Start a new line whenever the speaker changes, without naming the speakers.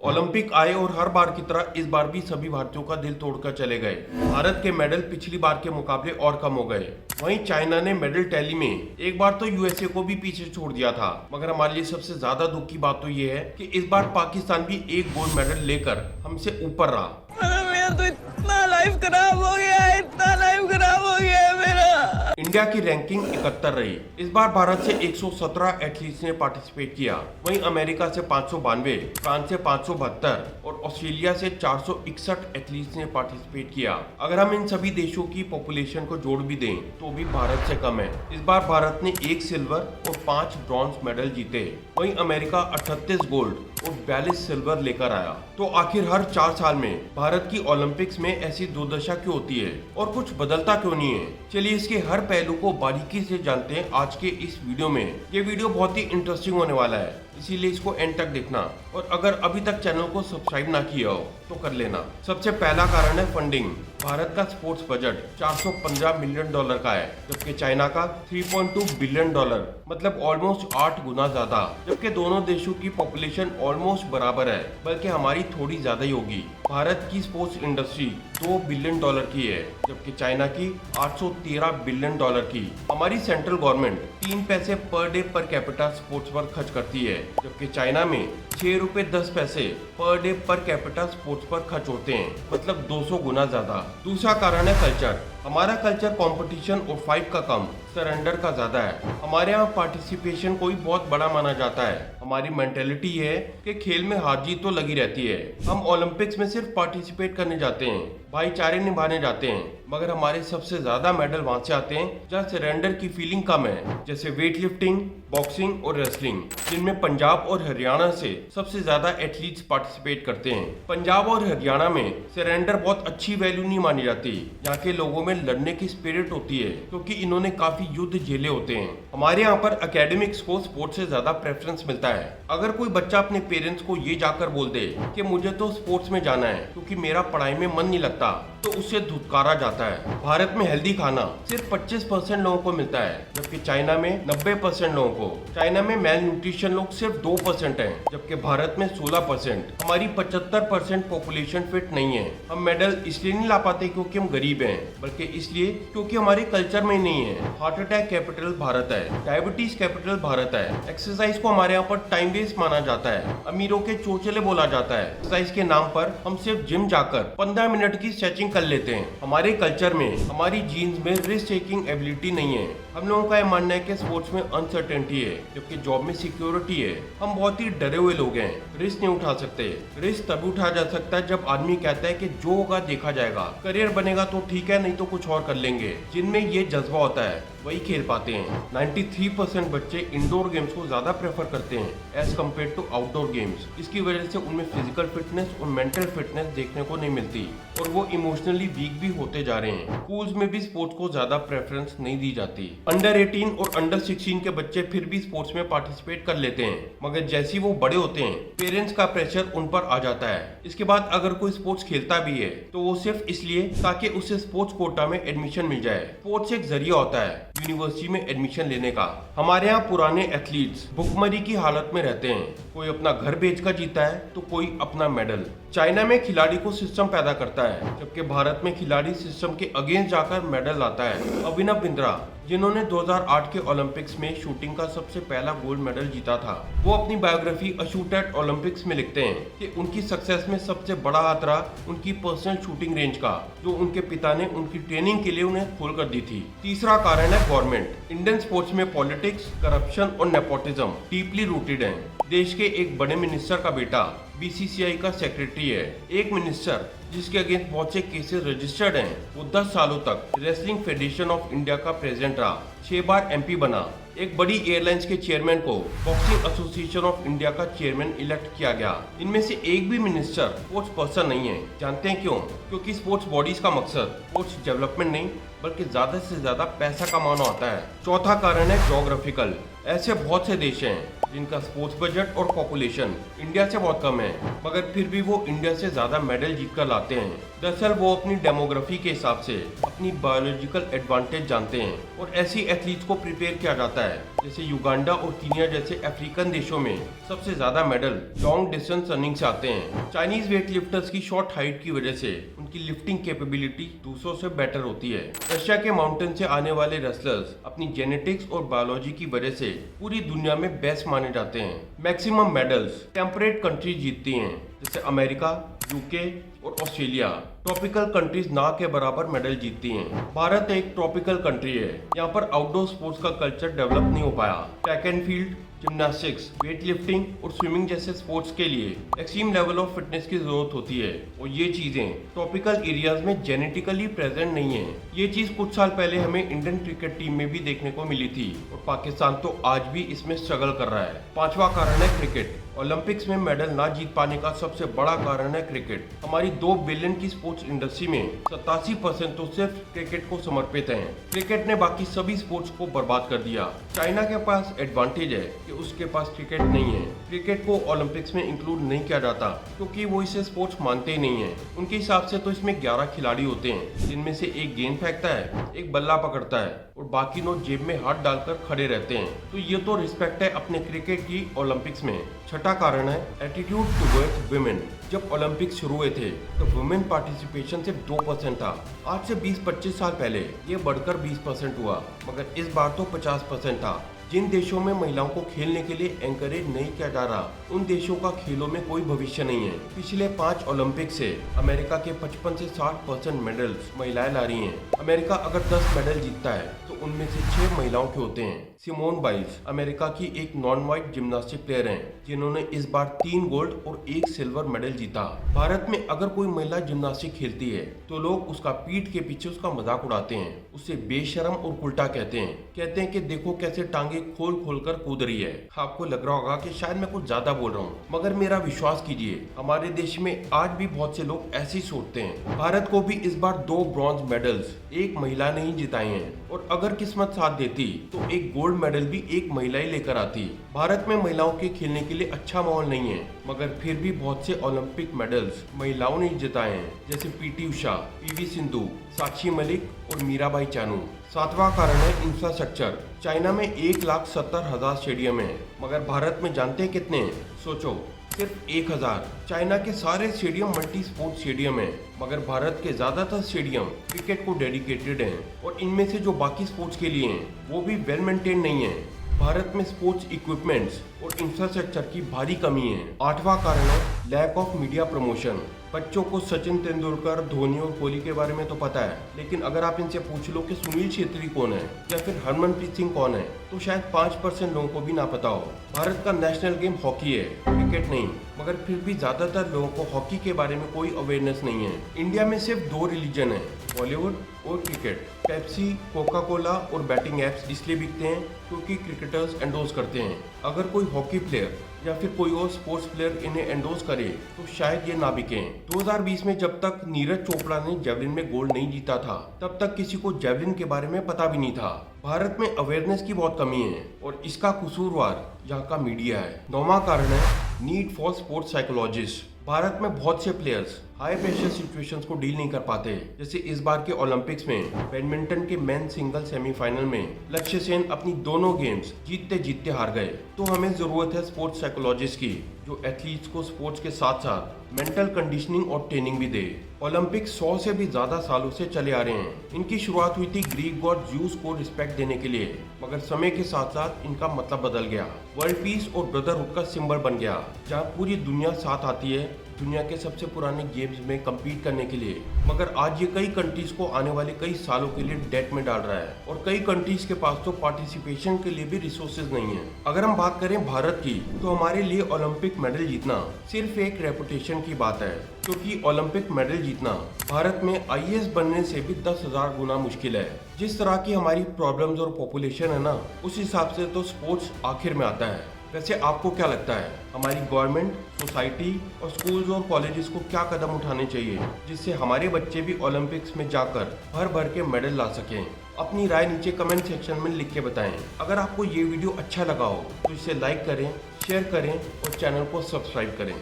Olympic आए और हर बार की तरह इस बार भी सभी भारतीयों का दिल तोड़कर चले गए। भारत के मेडल पिछली बार के मुकाबले और कम हो गए। वहीं चाइना ने मेडल टैली में एक बार तो यूएसए को भी पीछे छोड़ दिया था, मगर हमारे लिए सबसे ज्यादा दुख की बात तो ये है कि इस बार पाकिस्तान भी एक गोल्ड मेडल लेकर हमसे ऊपर रहा।
मेरा तो इतना लाइफ खराब हो गया है, इतना लाइफ खराब हो गया है मेरा।
इंडिया की रैंकिंग 71 रही। इस बार भारत से 117 एथलीट्स ने पार्टिसिपेट किया। वहीं अमेरिका से 592, फ्रांस से 572 और ऑस्ट्रेलिया से 461 एथलीट्स ने पार्टिसिपेट किया। अगर हम इन सभी देशों की पॉपुलेशन को जोड़ भी दें तो भी भारत से कम है। इस बार भारत ने 1 सिल्वर और 5 ब्रॉन्ज मेडल जीते। वहीं अमेरिका 38 गोल्ड और 42 सिल्वर लेकर आया। तो आखिर हर 4 साल में भारत की ओलंपिक्स में ऐसी दुर्दशा क्यों होती है और कुछ बदलता क्यों नहीं है? चलिए इसके हर पहलू को बारीकी से जानते हैं आज के इस वीडियो में। ये वीडियो बहुत ही इंटरेस्टिंग होने वाला है, इसीलिए इसको एंड तक देखना। और अगर अभी तक चैनल को सब्सक्राइब ना किया हो तो कर लेना। सबसे पहला कारण है फंडिंग। भारत का स्पोर्ट्स बजट 415 मिलियन डॉलर का है, जबकि चाइना का 3.2 बिलियन डॉलर, मतलब ऑलमोस्ट 8 गुना ज्यादा। जबकि दोनों देशों की पॉपुलेशन ऑलमोस्ट बराबर है, बल्कि हमारी थोड़ी ज्यादा ही होगी। भारत की स्पोर्ट्स इंडस्ट्री 2 बिलियन डॉलर की है, जबकि चाइना की 813 बिलियन डॉलर की। हमारी सेंट्रल गवर्नमेंट 3 पैसे per day per capita sports पर खर्च करती है, जबकि चाइना में 6 रुपए 10 पैसे per day per capita sports पर खर्च होते हैं, मतलब 200 गुना ज्यादा। दूसरा कारण है कल्चर। हमारा कल्चर कंपटीशन और फाइट का कम, सरेंडर का ज्यादा है। हमारे यहाँ पार्टिसिपेशन को ही बहुत बड़ा माना जाता है। हमारी मेंटेलिटी है कि खेल में हार जीत तो लगी रहती है। हम ओलंपिक्स में सिर्फ पार्टिसिपेट करने जाते हैं, भाईचारे निभाने जाते हैं, मगर हमारे सबसे ज्यादा मेडल वहां से आते हैं जहाँ सरेंडर की फीलिंग कम है, जैसे वेट लिफ्टिंग, बॉक्सिंग और रेसलिंग, जिनमें पंजाब और हरियाणा से सबसे ज्यादा एथलीट्स पार्टिसिपेट करते हैं। पंजाब और हरियाणा में सरेंडर बहुत अच्छी वैल्यू नहीं मानी जाती। यहाँ के लोगों में लड़ने की स्पिरिट होती है, क्योंकि इन्होंने काफी युद्ध झेले होते हैं। हमारे यहाँ पर एकेडमिक्स को स्पोर्ट्स से ज्यादा प्रेफरेंस मिलता है। अगर कोई बच्चा अपने पेरेंट्स को ये जाकर बोल दे कि मुझे तो स्पोर्ट्स में जाना है क्योंकि मेरा पढ़ाई में मन नहीं लगता, तो उससे धुतकारा जाता है। भारत में हेल्दी खाना सिर्फ 25% लोगों को मिलता है, जबकि चाइना में 90% लोगों को। चाइना में मेल न्यूट्रिशन लोग सिर्फ 2% हैं, जबकि भारत में 16%। हमारी 75% पॉपुलेशन फिट नहीं है। हम मेडल इसलिए नहीं ला पाते क्योंकि हम गरीब हैं, बल्कि इसलिए क्योंकि हमारे कल्चर में नहीं है। हार्ट अटैक कैपिटल भारत है, डायबिटीज कैपिटल भारत है। एक्सरसाइज को हमारे यहाँ पर टाइम वेस्ट माना जाता है, अमीरों के चोचले बोला जाता है। एक्सरसाइज के नाम पर हम सिर्फ जिम जाकर 15 मिनट की स्ट्रेचिंग कर लेते हैं। हमारे कल्चर में, हमारी जीन्स में रिस्क टेकिंग एबिलिटी नहीं है। हम लोगों का यह मानना है कि स्पोर्ट्स में अनसर्टेनिटी है, जबकि जॉब में सिक्योरिटी है। हम बहुत ही डरे हुए लोग हैं, रिस्क नहीं उठा सकते। रिस्क तभी उठाया जा सकता है जब आदमी कहता है कि जो होगा देखा जाएगा, करियर बनेगा तो ठीक है, नहीं तो कुछ और कर लेंगे। जिनमें ये जज्बा होता है वही खेल पाते हैं। 93% बच्चे इंडोर गेम्स को ज्यादा प्रेफर करते हैं as compare to outdoor games. इसकी वजह से उनमें फिजिकल फिटनेस और मेंटल फिटनेस देखने को नहीं मिलती और वो इमोशनली वीक भी होते जा रहे हैं। स्कूल्स में भी स्पोर्ट्स को ज्यादा प्रेफरेंस नहीं दी जाती। अंडर 18 और अंडर 16 के बच्चे फिर भी स्पोर्ट्स में पार्टिसिपेट कर लेते हैं, मगर जैसे वो बड़े होते हैं पेरेंट्स का प्रेशर उन पर आ जाता है। इसके बाद अगर कोई स्पोर्ट्स खेलता भी है तो वो सिर्फ इसलिए ताकि उसे स्पोर्ट्स कोटा में एडमिशन मिल जाए। स्पोर्ट्स एक जरिया होता है यूनिवर्सिटी में एडमिशन लेने का। हमारे यहाँ पुराने एथलीट्स भुखमरी की हालत में रहते हैं। कोई अपना घर बेचकर जीता है तो कोई अपना मेडल। चाइना में खिलाड़ी को सिस्टम पैदा करता है, जबकि भारत में खिलाड़ी सिस्टम के अगेंस्ट जाकर मेडल लाता है। अभिनव बिंद्रा, जिन्होंने 2008 के ओलंपिक्स में शूटिंग का सबसे पहला गोल्ड मेडल जीता था, वो अपनी biography a shoot at Olympics में लिखते हैं कि उनकी सक्सेस में सबसे बड़ा हाथ रहा उनकी पर्सनल शूटिंग रेंज का, जो उनके पिता ने उनकी ट्रेनिंग के लिए उन्हें खोल कर दी थी। तीसरा कारण है गवर्नमेंट। इंडियन स्पोर्ट्स में पॉलिटिक्स, करप्शन और नेपोटिज्म डीपली रूटेड है। देश के एक बड़े मिनिस्टर का बेटा बीसीसीआई का सेक्रेटरी है। एक मिनिस्टर जिसके अगेंस्ट बहुत से केसेस रजिस्टर्ड हैं, वो 10 सालों तक रेसलिंग फेडरेशन ऑफ इंडिया का प्रेसिडेंट रहा, 6 बार एमपी बना। एक बड़ी एयरलाइंस के चेयरमैन को बॉक्सिंग एसोसिएशन ऑफ इंडिया का चेयरमैन इलेक्ट किया गया। इनमें से एक भी मिनिस्टर स्पोर्ट्स पर्सन नहीं है। जानते हैं क्यों? क्योंकि स्पोर्ट्स बॉडीज का मकसद स्पोर्ट्स डेवलपमेंट नहीं, बल्कि ज्यादा से ज्यादा पैसा कमाना होता है। चौथा कारण है ज्योग्राफिकल। ऐसे बहुत से देश हैं जिनका स्पोर्ट्स बजट और पॉपुलेशन इंडिया से बहुत कम है, मगर फिर भी वो इंडिया से ज्यादा मेडल जीत कर लाते हैं। दरअसल वो अपनी डेमोग्राफी के हिसाब से अपनी बायोलॉजिकल एडवांटेज जानते हैं और ऐसी एथलीट्स को प्रिपेयर किया जाता है। जैसे युगांडा और कीनिया जैसे अफ्रीकन देशों में सबसे ज्यादा मेडल लॉन्ग डिस्टेंस रनिंग से आते हैं। चाइनीज वेट लिफ्टर्स की शॉर्ट हाइट की वजह से उनकी लिफ्टिंग कैपेबिलिटी दूसरों से बेटर होती है। रशिया के माउंटेन से आने वाले रेसलर्स अपनी जेनेटिक्स और बायोलॉजी की वजह से पूरी दुनिया में बेस्ट माने जाते हैं। मैक्सिमम मेडल्स टेम्परेट कंट्रीज जीतती हैं, जैसे अमेरिका, यूके और ऑस्ट्रेलिया। ट्रॉपिकल कंट्रीज ना के बराबर मेडल जीतती हैं। भारत एक ट्रॉपिकल कंट्री है, यहाँ पर आउटडोर स्पोर्ट्स का कल्चर डेवलप नहीं हो पाया। Track and field, gymnastics, weight lifting और स्विमिंग जैसे स्पोर्ट्स के लिए एक्सट्रीम लेवल ऑफ फिटनेस की जरूरत होती है और ये चीजें ट्रॉपिकल एरियाज में जेनेटिकली प्रेजेंट नहीं है। ये चीज कुछ साल पहले हमें इंडियन क्रिकेट टीम में भी देखने को मिली थी और पाकिस्तान तो आज भी इसमें स्ट्रगल कर रहा है। पांचवा कारण है क्रिकेट। ओलंपिक्स में मेडल ना जीत पाने का सबसे बड़ा कारण है क्रिकेट। हमारी 2 बिलियन की स्पोर्ट्स इंडस्ट्री में 87% तो सिर्फ क्रिकेट को समर्पित हैं। क्रिकेट ने बाकी सभी स्पोर्ट्स को बर्बाद कर दिया। चाइना के पास एडवांटेज है कि उसके पास क्रिकेट नहीं है। क्रिकेट को ओलंपिक्स में इंक्लूड नहीं किया जाता क्योंकि वो इसे स्पोर्ट्स मानते ही नहीं है। उनके हिसाब से तो इसमें 11 खिलाड़ी होते हैं, जिनमें से एक गेंद फेंकता है, एक बल्ला पकड़ता है और बाकी लोग जेब में हाथ डालकर खड़े रहते हैं। तो ये तो रिस्पेक्ट है अपने क्रिकेट की ओलंपिक्स में। छठा कारण है एटीट्यूड टुवर्ड्स वुमेन। जब ओलंपिक्स शुरू हुए थे तो वुमेन पार्टिसिपेशन सिर्फ 2% था। आज से 20-25 साल पहले ये बढ़कर 20% हुआ, मगर इस बार तो 50% था। जिन देशों में महिलाओं को खेलने के लिए एंकरेज नहीं किया जा रहा, उन देशों का खेलों में कोई भविष्य नहीं है। पिछले 5 ओलंपिक से अमेरिका के 55 से 60% मेडल्स महिलाएं ला रही हैं। अमेरिका अगर 10 मेडल जीतता है तो उनमें से 6 महिलाओं के होते हैं। सिमोन बाइल्स अमेरिका की एक नॉन वाइट जिम्नास्टिक प्लेयर हैं, जिन्होंने इस बार 3 गोल्ड और 1 सिल्वर मेडल जीता। भारत में अगर कोई महिला जिम्नास्टिक खेलती है तो लोग उसका पीठ के पीछे उसका मजाक उड़ाते हैं, उसे बेशरम और उल्टा कहते हैं कि देखो कैसे टांगे खोल खोल कर कूद रही है। आपको लग रहा होगा कि शायद मैं कुछ ज्यादा बोल रहा हूँ, मगर मेरा विश्वास कीजिए, हमारे देश में आज भी बहुत से लोग ऐसे ही सोचते हैं। भारत को भी इस बार 2 ब्रॉन्ज मेडल्स एक महिला ने ही जिताए हैं और अगर किस्मत साथ देती तो एक गोल्ड मेडल भी एक महिला ही लेकर आती। भारत में महिलाओं के खेलने के लिए अच्छा माहौल नहीं है, मगर फिर भी बहुत से ओलंपिक मेडल्स महिलाओं ने जिताए हैं, जैसे पीटी उषा, पीवी सिंधु, साक्षी मलिक और मीराबाई चानू। 7वां कारण है इंफ्रास्ट्रक्चर। चाइना में 1,70,000 स्टेडियम है, मगर भारत में जानते हैं कितने हैं? सोचो, सिर्फ 1000। चाइना के सारे स्टेडियम मल्टी स्पोर्ट स्टेडियम हैं, मगर भारत के ज्यादातर स्टेडियम क्रिकेट को डेडिकेटेड हैं और इनमें से जो बाकी स्पोर्ट्स के लिए हैं वो भी वेल मेंटेन नहीं है। भारत में स्पोर्ट्स इक्विपमेंट्स और इंफ्रास्ट्रक्चर की भारी कमी है। 8वां कारण है लैक ऑफ मीडिया प्रमोशन। बच्चों को सचिन तेंदुलकर, धोनी और कोहली के बारे में तो पता है, लेकिन अगर आप इनसे पूछ लो कि सुनील छेत्री कौन है या फिर हरमनप्रीत सिंह कौन है, तो शायद 5% लोगों को भी ना पता हो। भारत का नेशनल गेम हॉकी है, क्रिकेट नहीं, मगर फिर भी ज्यादातर लोगों को हॉकी के बारे में कोई अवेयरनेस नहीं है। इंडिया में सिर्फ 2 रिलीजन है, बॉलीवुड और क्रिकेट। पेप्सी, कोका कोला और बैटिंग एप्स इसलिए बिकते हैं क्योंकि क्रिकेटर्स एंडोर्स करते हैं। अगर कोई हॉकी प्लेयर या फिर कोई और स्पोर्ट्स प्लेयर इन्हें एंडोर्स करे तो शायद ये ना बिकें। 2020 में जब तक नीरज चोपड़ा ने जेवलिन में गोल्ड नहीं जीता था, तब तक किसी को जेवलिन के बारे में पता भी नहीं था। भारत में अवेयरनेस की बहुत कमी है और इसका कसूरवार यहाँ का मीडिया है। 9वां कारण है need for sports psychologist. Bharat में बहुत से प्लेयर्स हाई प्रेशर सिचुएशंस को डील नहीं कर पाते। जैसे इस बार के ओलंपिक्स में बैडमिंटन के मेन सिंगल सेमीफाइनल में लक्ष्य सेन अपनी दोनों गेम्स जीतते जीतते हार गए। तो हमें जरूरत है स्पोर्ट्स साइकोलॉजिस्ट की, जो एथलीट्स को स्पोर्ट्स के साथ साथ मेंटल कंडीशनिंग और ट्रेनिंग भी दे। ओलंपिक्स 100 से भी ज्यादा सालों से चले आ रहे हैं। इनकी शुरुआत हुई थी ग्रीक गॉड ज्यूस को रिस्पेक्ट देने के लिए, मगर समय के साथ साथ इनका मतलब बदल गया। वर्ल्ड पीस और ब्रदरहुड का सिंबल बन गया, जहाँ पूरी दुनिया साथ आती है दुनिया के सबसे पुराने गेम्स में compete करने के लिए। मगर आज ये कई कंट्रीज को आने वाले कई सालों के लिए डेट में डाल रहा है और कई कंट्रीज के पास तो पार्टिसिपेशन के लिए भी रिसोर्सेज नहीं है। अगर हम बात करें भारत की, तो हमारे लिए ओलंपिक मेडल जीतना सिर्फ एक रेपुटेशन की बात है, क्योंकि ओलंपिक मेडल जीतना भारत में IAS बनने से भी 10,000 गुना मुश्किल है। जिस तरह की हमारी प्रॉब्लम्स और पॉपुलेशन है ना, उस हिसाब से तो स्पोर्ट्स आखिर में आता है। वैसे आपको क्या लगता है, हमारी गवर्नमेंट, सोसाइटी और स्कूल्स और कॉलेजेस को क्या कदम उठाने चाहिए जिससे हमारे बच्चे भी ओलंपिक्स में जाकर भर भर के मेडल ला सकें? अपनी राय नीचे कमेंट सेक्शन में लिख के बताएं। अगर आपको ये वीडियो अच्छा लगा हो तो इसे लाइक करें, शेयर करें और चैनल को सब्सक्राइब करें।